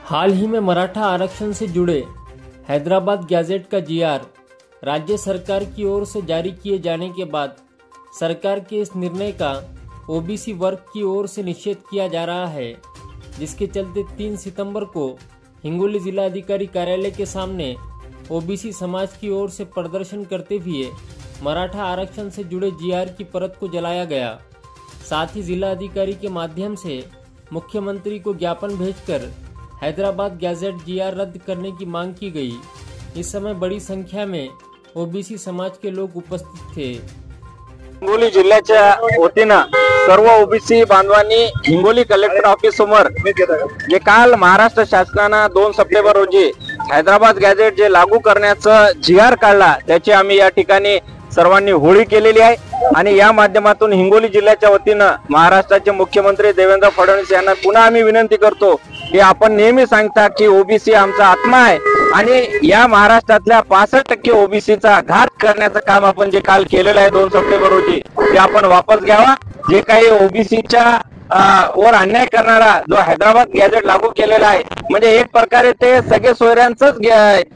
हाल ही में मराठा आरक्षण से जुड़े हैदराबाद गैजेट का जीआर राज्य सरकार की ओर से जारी किए जाने के बाद सरकार के इस निर्णय का ओबीसी वर्ग की ओर से निषेध किया जा रहा है, जिसके चलते 3 सितंबर को हिंगोली जिला अधिकारी कार्यालय के सामने ओबीसी समाज की ओर से प्रदर्शन करते हुए मराठा आरक्षण से जुड़े जीआर की परत को जलाया गया। साथ ही जिला अधिकारी के माध्यम से मुख्यमंत्री को ज्ञापन भेजकर हैदराबाद गैजेट जीआर रद्द करने की मांग की गई। इस समय बड़ी संख्या में ओबीसी समाज के लोग उपस्थित थे। हिंगोली जिल्ह्याच्या वतीनं सर्व ओबीसी बांधवांनी हिंगोली कलेक्टर ऑफिस समोर जे काल महाराष्ट्र शासनाने 2 सप्टेंबर रोजी हैदराबाद गॅजेट जे लागू करण्याचा जीआर काढला त्याची आम्ही या ठिकाणी सर्वांनी होळी केलेली आहे आणि या माध्यमातून हिंगोली जिल्ह्याच्या वतीनं महाराष्ट्राचे मुख्यमंत्री देवेंद्र फडणवीस यांना पुन्हा आम्ही विनंती करतो की आपण नेहमी सांगता की ओबीसी आमचा आत्मा आहे आणि या महाराष्ट्रातल्या 65% ओबीसीचा घात करण्याचं काम आपण जे काल केलेलं आहे 2 सप्टेंबर रोजी ते आपण वापस घ्यावा। जे काही ओबीसीच्या वर अन्याय करणारा जो हैदराबाद गॅजेट लागू केलेला आहे म्हणजे एक प्रकारे ते सगळे सोयऱ्यांचंच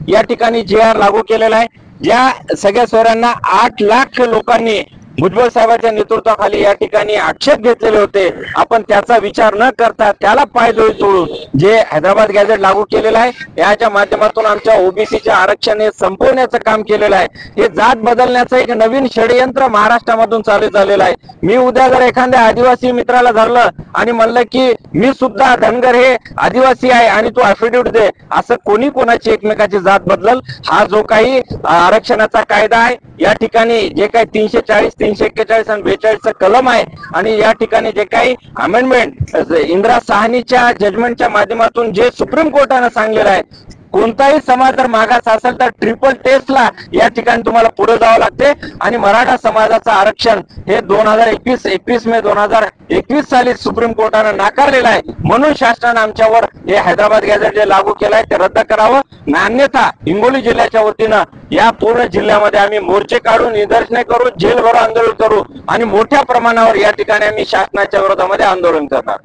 या ठिकाणी जीआर लागू केलेला आहे। ज्या सगळ्या सोयऱ्यांना 8 लाख लोकांनी भुजबळ साहेबांच्या नेतृत्वाखाली या ठिकाणी आक्षेप घेतलेले होते, आपण त्याचा विचार न करता त्याला पायदोळी तोडून जे हैदराबाद गॅजेट लागू केलेलं आहे याच्या माध्यमातून आमच्या ओबीसीचे आरक्षण हे संपवण्याचं काम केलेलं आहे। हे जात बदलण्याचं एक नवीन षडयंत्र महाराष्ट्रामधून चालू झालेलं आहे। मी उद्या जर एखाद्या आदिवासी मित्राला धरलं आणि म्हणलं की मी सुद्धा धनगर हे आदिवासी आहे आणि तू अफिडेविट दे, असं कोणी कोणाची एकमेकाची जात बदलल? हा जो काही आरक्षणाचा कायदा आहे या ठिकाणी जे काही 340 341 आणि 42 कलम आहे आणि या ठिकाणी जे काही अमेंडमेंट इंदिरा साहनीच्या जजमेंटच्या माध्यमातून जे सुप्रीम कोर्टाने सांगितलेलं आहे कोणताही समाज जर मागास असेल तर ट्रिपल टेस्टला या ठिकाणी तुम्हाला पुढे जावं लागते आणि मराठा समाजाचं आरक्षण हे 21 मे 2021 साली सुप्रीम कोर्टाने नाकारलेलं आहे। म्हणून शासनाने आमच्यावर हे हैदराबाद गॅजेट जे लागू केलं आहे ते रद्द करावं, अन्यथा हिंगोली जिल्ह्याच्या वतीनं या पूर्ण जिल्ह्यामध्ये आम्ही मोर्चे काढू, निदर्शने करू, जेलभरो आंदोलन करू आणि मोठ्या प्रमाणावर या ठिकाणी आम्ही शासनाच्या विरोधामध्ये आंदोलन करणार।